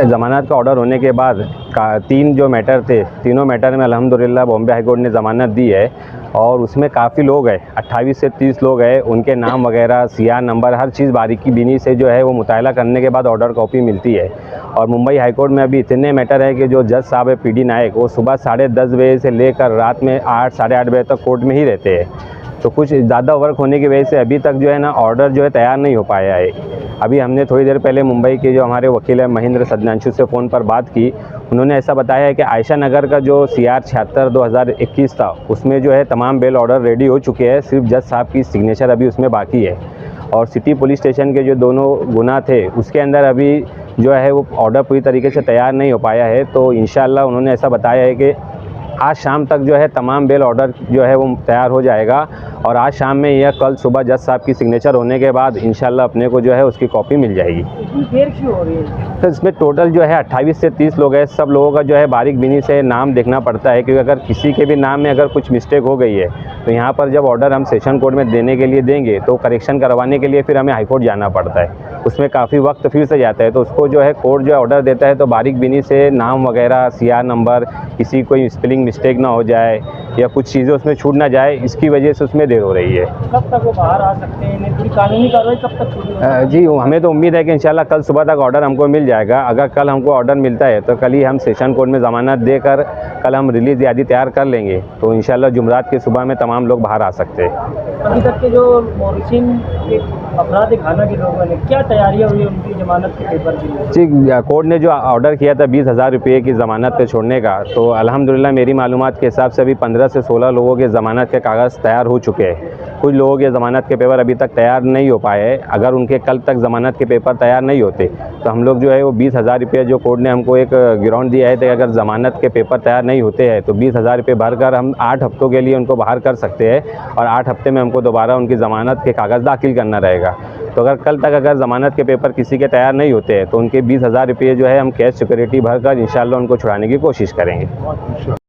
ज़मानत का ऑर्डर होने के बाद तीन जो मैटर थे, तीनों मैटर में अल्हम्दुलिल्लाह बॉम्बे हाई कोर्ट ने ज़मानत दी है और उसमें काफ़ी लोग हैं, 28 से 30 लोग हैं। उनके नाम वगैरह, सीआर नंबर, हर चीज़ बारीकी बीनी से जो है वो मुताला करने के बाद ऑर्डर कॉपी मिलती है। और मुंबई हाई कोर्ट में अभी इतने मैटर है कि जो जज साहब है पीडी नायक, वो सुबह 10:30 बजे से लेकर रात में 8 साढ़े 8 बजे तक कोर्ट में ही रहते हैं। तो कुछ ज़्यादा वर्क होने की वजह से अभी तक जो है ना ऑर्डर जो है तैयार नहीं हो पाया है। अभी हमने थोड़ी देर पहले मुंबई के जो हमारे वकील है महेंद्र सदनांशु से फ़ोन पर बात की। उन्होंने ऐसा बताया है कि आयशा नगर का जो CR 76/2021 था, उसमें जो है तमाम बेल ऑर्डर रेडी हो चुके हैं, सिर्फ जज साहब की सिग्नेचर अभी उसमें बाकी है। और सिटी पुलिस स्टेशन के जो दोनों गुना थे उसके अंदर अभी जो है वो ऑर्डर पूरी तरीके से तैयार नहीं हो पाया है। तो इंशाल्लाह उन्होंने ऐसा बताया है कि आज शाम तक जो है तमाम बेल ऑर्डर जो है वो तैयार हो जाएगा और आज शाम में या कल सुबह जज साहब की सिग्नेचर होने के बाद इंशाल्लाह अपने को जो है उसकी कॉपी मिल जाएगी। इतनी देर क्यों हो रही है? तो इसमें टोटल जो है 28 से 30 लोग हैं। सब लोगों का जो है बारीक बीनी से नाम देखना पड़ता है, क्योंकि अगर किसी के भी नाम में अगर कुछ मिस्टेक हो गई है तो यहाँ पर जब ऑर्डर हम सेशन कोर्ट में देने के लिए देंगे तो करेक्शन करवाने के लिए फिर हमें हाई कोर्ट जाना पड़ता है। उसमें काफ़ी वक्त फिर से जाता है। तो उसको जो है कोर्ट जो है ऑर्डर देता है तो बारीक बीनी से नाम वगैरह, CR नंबर, किसी कोई स्पेलिंग मिस्टेक ना हो जाए या कुछ चीज़ें उसमें छूट ना जाए, इसकी वजह से उसमें देर हो रही है। कब तक वो बाहर आ सकते हैं? पूरी कानूनी कार्रवाई कब तक शुरू होगी? जी, हमें तो उम्मीद है कि इंशाल्लाह कल सुबह तक ऑर्डर हमको मिल जाएगा। अगर कल हमको ऑर्डर मिलता है तो कल ही हम सेशन कोर्ट में ज़मानत देकर कल हम रिलीज़ यादी तैयार कर लेंगे। तो इंशाल्लाह जुमरात की सुबह में तमाम लोग बाहर आ सकते हैं। अभी तक के जो मॉरिसिन के अपराध खाना के लोगों ने क्या तैयारियां हुई उनकी जमानत के पेपर के लिए? जी, कोर्ट ने जो ऑर्डर किया था 20,000 रुपये की ज़मानत पे छोड़ने का, तो अल्हम्दुलिल्लाह मेरी मालूमात के हिसाब से अभी 15 से 16 लोगों के ज़मानत के कागज़ तैयार हो चुके हैं। कुछ लोगों के ज़मानत के पेपर अभी तक तैयार नहीं हो पाए हैं। अगर उनके कल तक ज़मानत के पेपर तैयार नहीं होते तो हम लोग जो है वो 20,000 रुपये जो कोर्ट ने हमको एक ग्राउंड दिया है कि अगर ज़मानत के पेपर तैयार नहीं होते हैं तो 20,000 रुपये भरकर हम 8 हफ्तों के लिए उनको बाहर कर सकते हैं और 8 हफ्ते में हमको दोबारा उनकी ज़मानत के कागज़ दाखिल करना रहेगा। तो अगर कल तक अगर ज़मानत के पेपर किसी के तैयार नहीं होते हैं तो उनके 20,000 रुपये जो है हम कैश सिक्योरिटी भरकर इंशाल्लाह उनको छुड़ाने की कोशिश करेंगे।